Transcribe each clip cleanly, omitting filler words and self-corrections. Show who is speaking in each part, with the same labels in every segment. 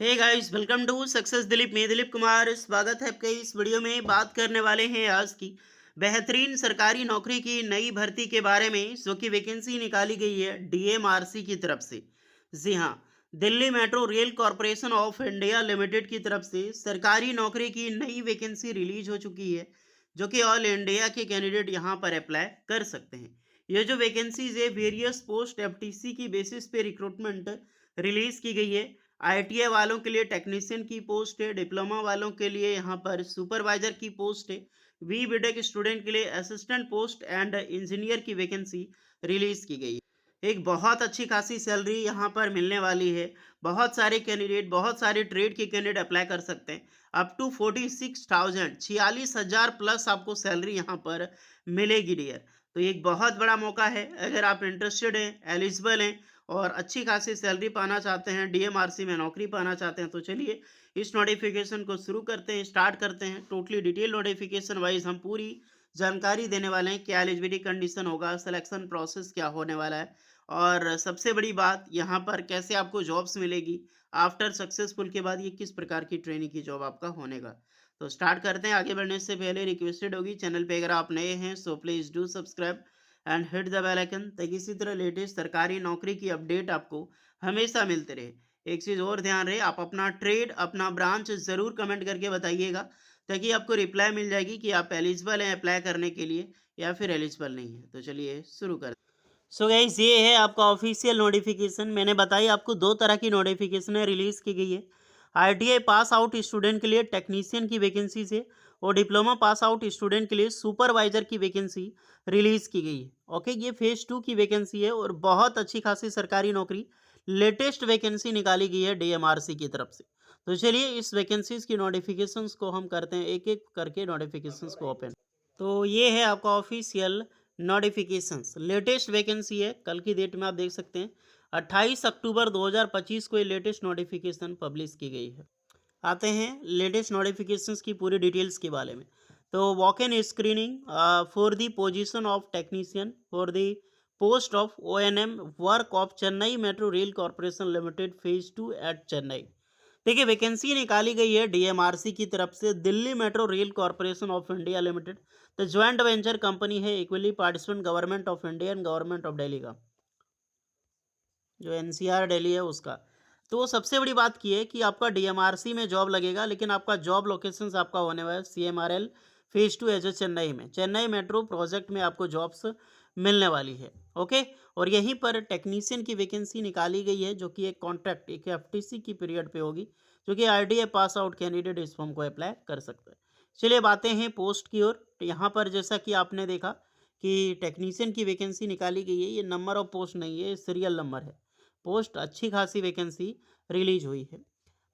Speaker 1: Hey guys, welcome to success Dilip. मैं दिलीप कुमार, स्वागत है आपका। इस वीडियो में बात करने वाले हैं आज की बेहतरीन सरकारी नौकरी की नई भर्ती के बारे में, जो कि वैकेंसी निकाली गई है डीएमआरसी की तरफ से। जी हाँ, Delhi metro rail corporation of India limited की तरफ से सरकारी नौकरी की नई वैकेंसी रिलीज हो चुकी है, जो कि ऑल इंडिया के कैंडिडेट यहाँ पर अप्लाई कर सकते हैं। ये जो वैकेंसीज है, वेरियस पोस्ट एफटीसी की बेसिस पे रिक्रूटमेंट रिलीज की गई है। आईटीआई वालों के लिए टेक्नीशियन की पोस्ट है, डिप्लोमा वालों के लिए यहाँ पर सुपरवाइजर की पोस्ट है, बी बीटेक स्टूडेंट के लिए असिस्टेंट पोस्ट एंड इंजीनियर की वैकेंसी रिलीज की गई है। एक बहुत अच्छी खासी सैलरी यहाँ पर मिलने वाली है। बहुत सारे कैंडिडेट, बहुत सारे ट्रेड के कैंडिडेट अप्लाई कर सकते हैं। अप टू 46,000, 46,000 प्लस आपको सैलरी यहाँ पर मिलेगी डियर। तो एक बहुत बड़ा मौका है। अगर आप इंटरेस्टेड हैं, एलिजिबल हैं और अच्छी खासी सैलरी पाना चाहते हैं, डीएमआरसी में नौकरी पाना चाहते हैं, तो चलिए इस नोटिफिकेशन को शुरू करते हैं, स्टार्ट करते हैं। टोटली डिटेल नोटिफिकेशन वाइज हम पूरी जानकारी देने वाले हैं। क्या एलिजिबिलिटी कंडीशन होगा, सिलेक्शन प्रोसेस क्या होने वाला है, और सबसे बड़ी बात यहाँ पर कैसे आपको जॉब्स मिलेगी आफ्टर सक्सेसफुल के बाद, ये किस प्रकार की ट्रेनिंग की जॉब आपका होने का। तो स्टार्ट करते हैं। आगे बढ़ने से पहले रिक्वेस्टेड होगी, चैनल पे अगर आप नए हैं so please do subscribe and hit the bell icon, ताकि इसी तरह लेटेस्ट सरकारी नौकरी की अपडेट आपको हमेशा मिलते रहे। एक चीज़ और ध्यान रहे, आप अपना ट्रेड, अपना ब्रांच ज़रूर कमेंट करके बताइएगा, ताकि आपको रिप्लाई मिल जाएगी कि आप एलिजिबल हैं अप्लाई करने के लिए या फिर एलिजिबल नहीं है। तो चलिए शुरू करते हैं। सो गाइस, ये है आपका ऑफिशियल नोटिफिकेशन। मैंने बताई आपको दो तरह की नोटिफिकेशन रिलीज की गई है। आईटीआई पास आउट स्टूडेंट के लिए टेक्नीशियन की वैकेंसी से, और डिप्लोमा पास आउट स्टूडेंट के लिए सुपरवाइजर की वैकेंसी रिलीज की गई है। ओके, ये फेज 2 की वैकेंसी है और बहुत अच्छी खासी सरकारी नौकरी, लेटेस्ट वैकेंसी निकाली गई है डीएमआरसी की तरफ से। तो चलिए इस वैकेंसीज की नोटिफिकेशंस को हम करते हैं एक एक करके नोटिफिकेशंस को ओपन। तो ये है आपका ऑफिशियल नोटिफिकेशंस, लेटेस्ट वैकेंसी है। कल की डेट में आप देख सकते हैं 28 अक्टूबर 2025 को ये लेटेस्ट नोटिफिकेशन पब्लिश की गई है। आते हैं लेटेस्ट नोटिफिकेशंस की पूरी डिटेल्स के बारे में। तो walk in screening for the position of technician for the post of ONM work of Chennai metro rail corporation limited phase 2 at Chennai. देखिए, वैकेंसी निकाली गई है डीएमआरसी की तरफ से, Delhi metro rail corporation of India limited. तो ज्वाइंट वेंचर कंपनी है, equally participant government of India and government of Delhi का, जो एनसीआर दिल्ली है उसका। तो सबसे बड़ी बात की है कि आपका डीएमआरसी में जॉब लगेगा, लेकिन आपका जॉब लोकेशंस आपका होने वाला है सीएमआरएल फेज 2 एज चेन्नई में, चेन्नई मेट्रो प्रोजेक्ट में आपको जॉब्स मिलने वाली है। ओके, और यहीं पर टेक्नीशियन की वैकेंसी निकाली गई है, जो कि एक कॉन्ट्रैक्ट, एक एफटीसी की पीरियड पे होगी, जो कि आईटीआई पास आउट कैंडिडेट इस फॉर्म को अप्लाई कर सकते हैं। चलिए बातें हैं पोस्ट की ओर। तो यहाँ पर जैसा कि आपने देखा कि टेक्नीशियन की वैकेंसी निकाली गई है, ये नंबर ऑफ पोस्ट नहीं है, ये सीरियल नंबर है। पोस्ट अच्छी खासी वैकेंसी रिलीज हुई है।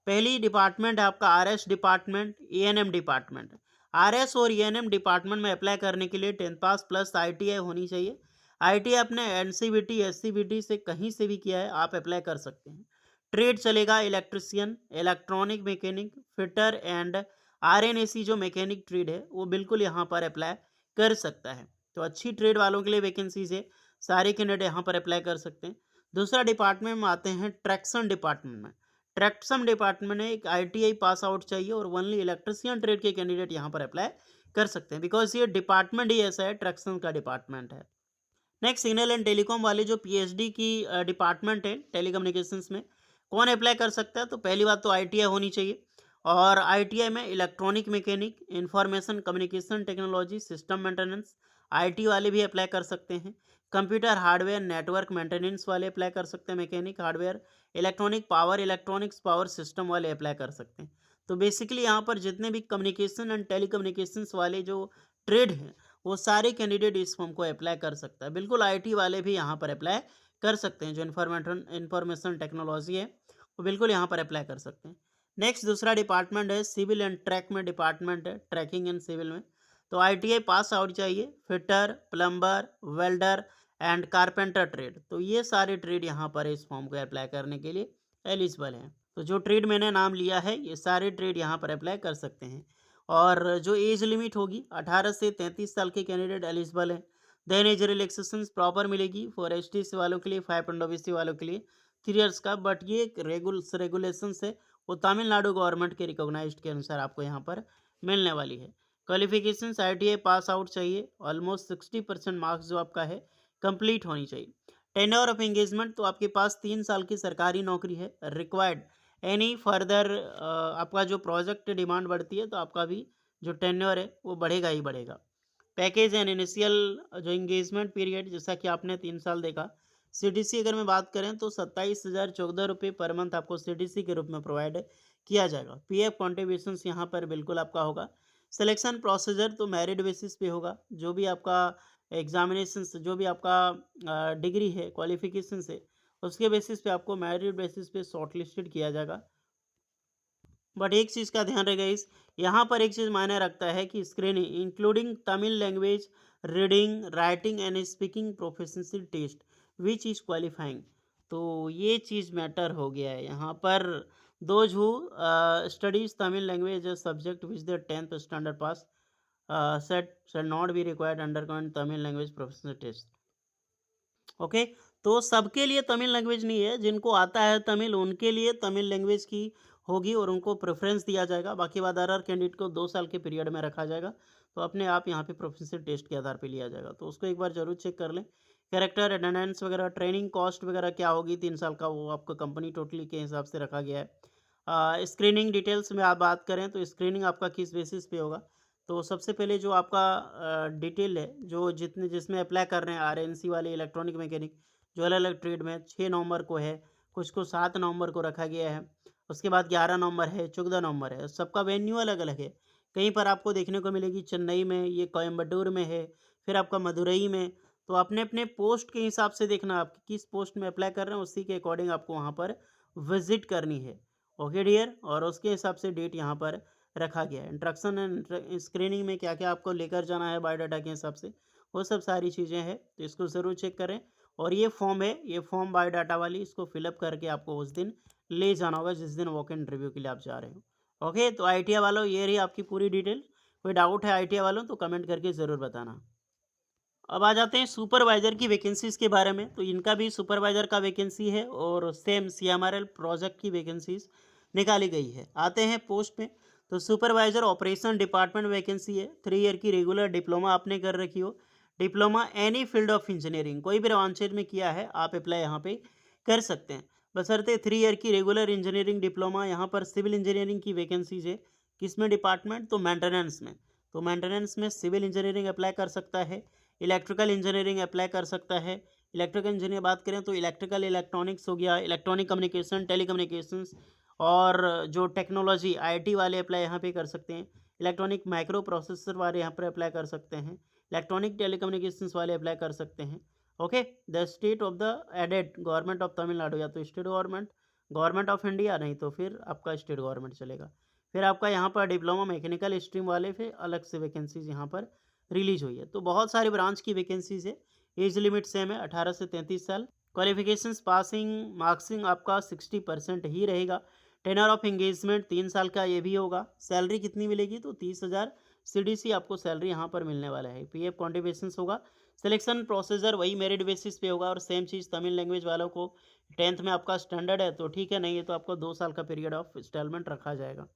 Speaker 1: पहली डिपार्टमेंट है आपका RS department, ANM department. RS और एएनएम डिपार्टमेंट में अप्लाई करने के लिए 10 पास प्लस आईटीआई होनी चाहिए। आईटीआई अपने एनसीवीटी एससीवीटी से कहीं से भी किया है, आप अप्लाई कर सकते हैं। ट्रेड चलेगा electrician, electronic mechanic, fitter and RNAC, जो मैकेनिक ट्रेड है वो बिल्कुल यहाँ पर अप्लाई कर सकता है। तो अच्छी ट्रेड वालों के लिए वैकेंसीज है, सारे कैंडिडेट यहाँ पर अप्लाई कर सकते हैं। दूसरा डिपार्टमेंट में आते हैं ट्रैक्शन डिपार्टमेंट में। ट्रैक्शन डिपार्टमेंट में एक आईटीआई पास आउट चाहिए और ओनली इलेक्ट्रिशियन ट्रेड के कैंडिडेट यहाँ पर अप्लाई कर सकते हैं, बिकॉज ये डिपार्टमेंट ही ऐसा है, ट्रैक्शन का डिपार्टमेंट है। नेक्स्ट, सिग्नल एंड टेलीकॉम वाली जो पीएचडी की डिपार्टमेंट है टेलीकम्युनिकेशंस में, कौन अप्लाई कर सकता है? तो पहली बात तो आईटीआई होनी चाहिए, और आईटीआई में electronic mechanic, information communication technology, system maintenance, IT वाले भी अप्लाई कर सकते हैं। कंप्यूटर हार्डवेयर नेटवर्क मेंटेनेंस वाले अप्लाई कर सकते हैं, mechanic hardware, electronic power, electronics power system वाले अप्लाई कर सकते हैं। तो बेसिकली यहाँ पर जितने भी कम्युनिकेशन एंड टेलीकम्युनिकेशंस वाले जो ट्रेड हैं, वो सारे कैंडिडेट इस फॉर्म को अप्लाई कर सकता है। बिल्कुल आईटी वाले भी यहाँ पर अप्लाई कर सकते हैं, जो इंफॉर्मेशन टेक्नोलॉजी है वो बिल्कुल यहाँ पर अप्लाई कर सकते हैं। नेक्स्ट, दूसरा डिपार्टमेंट है सिविल एंड ट्रैक में डिपार्टमेंट है, ट्रैकिंग एंड सिविल में। तो आईटीआई पास आउट चाहिए, fitter, plumber, welder and carpenter trade. तो ये सारे ट्रेड यहाँ पर इस फॉर्म को अप्लाई करने के लिए एलिजिबल हैं। तो जो ट्रेड मैंने नाम लिया है, ये सारे ट्रेड यहाँ पर अप्लाई कर सकते हैं। और जो एज लिमिट होगी, 18 से 33 साल के कैंडिडेट एलिजिबल हैं। देन एज रिलैक्सेशन प्रॉपर मिलेगी फॉर एसटी वालों के लिए, 5 एंड ओबीसी वालों के लिए 3 इयर्स का, बट ये एक रेगुलेशन है, वो तमिलनाडु गवर्नमेंट के रिकॉग्नाइज्ड के अनुसार आपको यहाँ पर मिलने वाली है। क्वालिफिकेशन IITA पास आउट चाहिए, ऑलमोस्ट 60% मार्क्स जो आपका है कंप्लीट होनी चाहिए। टेन्योर ऑफ एंगेजमेंट तो आपके पास 3 साल की सरकारी नौकरी है। रिक्वायर्ड एनी फर्दर आपका जो प्रोजेक्ट डिमांड बढ़ती है तो आपका भी जो टेन्योर है वो बढ़ेगा ही बढ़ेगा। पैकेज एंड इनिशियल जो एंगेजमेंट पीरियड जैसा कि आपने 3 साल देखा। CTC अगर मैं बात करें तो 27,014 रुपये पर मंथ आपको CTC के रूप में प्रोवाइड किया जाएगा। PF कॉन्ट्रीब्यूशन यहाँ पर बिल्कुल आपका होगा। सिलेक्शन प्रोसीजर तो मेरिट बेसिस पे होगा। जो भी आपका एग्जामिनेशन जो भी आपका डिग्री है क्वालिफिकेशन से उसके बेसिस पे आपको मेरिट बेसिस पे शॉर्टलिस्टेड किया जाएगा। बट एक चीज़ का ध्यान रहेगा इस यहाँ पर एक चीज़ मायने रखता है कि screening including Tamil language reading writing and speaking proficiency test which is qualifying. तो ये चीज़ मैटर हो गया है यहाँ पर। Those who studies Tamil language subject which the 10th standard pass set shall not be required under Tamil language proficiency test. Okay, तो सबके लिए तमिल लैंग्वेज नहीं है। जिनको आता है तमिल उनके लिए तमिल लैंग्वेज की होगी और उनको प्रेफरेंस दिया जाएगा। बाकी बाद अदर कैंडिडेट को 2 साल के पीरियड में रखा जाएगा। तो अपने आप यहाँ पे प्रोफिशिएंसी टेस्ट के आधार पे लिया जाएगा। तो उसको एक बार जरूर चेक कर लें। कैरेक्टर अटेंडेंस वगैरह ट्रेनिंग कॉस्ट वगैरह क्या होगी 3 साल का वो आपका कंपनी टोटली के हिसाब से रखा गया है। स्क्रीनिंग डिटेल्स में आप बात करें तो स्क्रीनिंग आपका किस बेसिस पे होगा। तो सबसे पहले जो आपका डिटेल है जो जितने जिसमें अप्लाई कर रहे हैं RNC वाले इलेक्ट्रॉनिक मैकेनिक जो अलग अलग ट्रेड में 6 नवंबर को है, कुछ को 7 नवंबर को रखा गया है, उसके बाद 11 नवंबर है, 14 नवंबर है। सबका वेन्यू अलग अलग है। कहीं पर आपको देखने को मिलेगी चेन्नई में, ये कोयम्बटूर में है, फिर आपका मदुरई में। तो अपने अपने पोस्ट के हिसाब से देखना आप किस पोस्ट में अप्लाई कर रहे हैं उसी के अकॉर्डिंग आपको वहाँ पर विजिट करनी है। ओके डियर, और उसके हिसाब से डेट यहाँ पर रखा गया है। इंट्रक्शन एंड स्क्रीनिंग में क्या क्या आपको लेकर जाना है बायोडाटा के हिसाब से वो सब सारी चीज़ें हैं। तो इसको ज़रूर चेक करें। और ये फॉर्म है, ये फॉर्म बायोडाटा वाली, इसको फिलअप करके आपको उस दिन ले जाना होगा जिस दिन वॉक इन इंटरव्यू के लिए आप जा रहे हो। ओके, तो ITI वालों ये रही आपकी पूरी डिटेल। कोई डाउट है ITI वालों तो कमेंट करके ज़रूर बताना। अब आ जाते हैं सुपरवाइज़र की वैकेंसीज़ के बारे में। तो इनका भी सुपरवाइज़र का वैकेंसी है और सेम CMRL प्रोजेक्ट की वैकेंसीज़ निकाली गई है। आते हैं पोस्ट में। तो सुपरवाइज़र ऑपरेशन डिपार्टमेंट वैकेंसी है। 3 ईयर की रेगुलर डिप्लोमा आपने कर रखी हो, diploma any field of engineering कोई भी ब्रांचेज में किया है आप अप्लाई यहाँ पे कर सकते हैं। बशर्ते 3 ईयर की रेगुलर इंजीनियरिंग डिप्लोमा। यहाँ पर सिविल इंजीनियरिंग की वैकेंसीज है। किसमें डिपार्टमेंट, तो मेंटेनेंस में। तो मेंटेनेंस में सिविल इंजीनियरिंग अप्लाई कर सकता है, इलेक्ट्रिकल इंजीनियरिंग अप्लाई कर सकता है। इलेक्ट्रिकल इंजीनियर बात करें तो इलेक्ट्रिकल इलेक्ट्रॉनिक्स हो गया, इलेक्ट्रॉनिक कम्युनिकेशन टेलीकम्युनिकेशंस, और जो टेक्नोलॉजी IT वाले अप्लाई यहाँ पे कर सकते हैं। इलेक्ट्रॉनिक माइक्रो प्रोसेसर वाले यहाँ पर अप्लाई कर सकते हैं। इलेक्ट्रॉनिक टेलीकम्युनिकेशंस वाले अप्लाई कर सकते हैं। Okay, the state of the aided government of Tamil Nadu, या तो state government, government of India, नहीं तो फिर आपका स्टेट गवर्नमेंट चलेगा। फिर आपका यहाँ पर डिप्लोमा मैकेनिकल स्ट्रीम वाले फिर अलग से वैकेंसीज यहाँ पर रिलीज हुई है। तो बहुत सारी ब्रांच की वैकेंसीज है। एज लिमिट सेम है 18 से 33 साल। क्वालिफिकेशंस पासिंग मार्क्सिंग आपका 60% ही रहेगा। टेनर ऑफ एंगेजमेंट 3 साल का ये भी होगा। सैलरी कितनी मिलेगी, तो 30,000 CDC आपको सैलरी यहाँ पर मिलने वाला है। PF कॉन्ट्रीब्यूशंस होगा। सिलेक्शन प्रोसीजर वही मेरिट बेसिस पे होगा। और सेम चीज़ तमिल लैंग्वेज वालों को 10th में आपका स्टैंडर्ड है तो ठीक है, नहीं है तो आपको 2 साल का पीरियड ऑफ इंस्टॉलमेंट रखा जाएगा।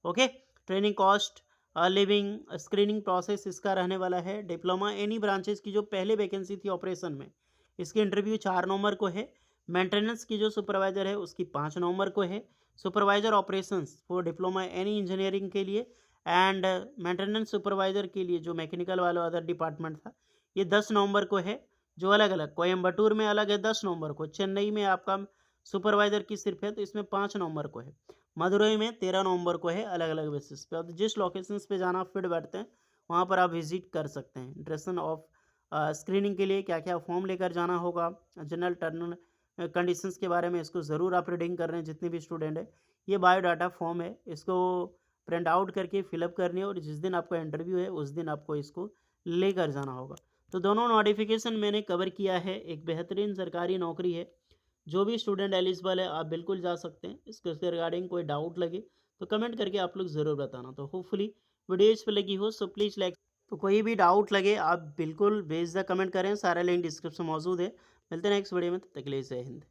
Speaker 1: Okay, training cost living screening process इसका रहने वाला है। डिप्लोमा एनी ब्रांचेस की जो पहले वैकेंसी थी ऑपरेशन में, इसकी इंटरव्यू 4 नवंबर को है। मेंटेनेंस की जो सुपरवाइजर है उसकी 5 नवंबर को है। Supervisor operations for diploma any engineering के लिए एंड मेंटेनेंस सुपरवाइजर के लिए जो मैकेनिकल वाला अदर डिपार्टमेंट था ये 10 नवंबर को है। जो अलग अलग कोयम्बटूर में अलग है 10 नवंबर को, चेन्नई में आपका सुपरवाइजर की सिर्फ है तो इसमें 5 नवंबर को है। मदुरई में 13 नवंबर को है, अलग अलग बेसिस पे। और जिस लोकेशंस पे जाना फिट बैठते हैं वहाँ पर आप विजिट कर सकते हैं। इंट्रेशन ऑफ स्क्रीनिंग के लिए क्या क्या फॉर्म लेकर जाना होगा, जनरल टर्न कंडीशंस के बारे में इसको ज़रूर आप रीडिंग कर रहे हैं जितने भी स्टूडेंट है। ये बायोडाटा फॉर्म है, इसको प्रिंट आउट करके फिलअप करनी है और जिस दिन आपका इंटरव्यू है उस दिन आपको इसको लेकर जाना होगा। तो दोनों नोटिफिकेशन मैंने कवर किया है। एक बेहतरीन सरकारी नौकरी है। जो भी स्टूडेंट एलिजिबल है आप बिल्कुल जा सकते हैं। इसके रिगार्डिंग कोई डाउट लगे तो कमेंट करके आप लोग ज़रूर बताना। तो होपफुली वीडियो इस पर लगी हो सो प्लीज़ लाइक। तो कोई भी डाउट लगे आप बिल्कुल भेज द कमेंट करें, सारा लिंक डिस्क्रिप्शन मौजूद है। मिलते हैं नेक्स्ट वीडियो में, तब तक के लिए जय हिंद।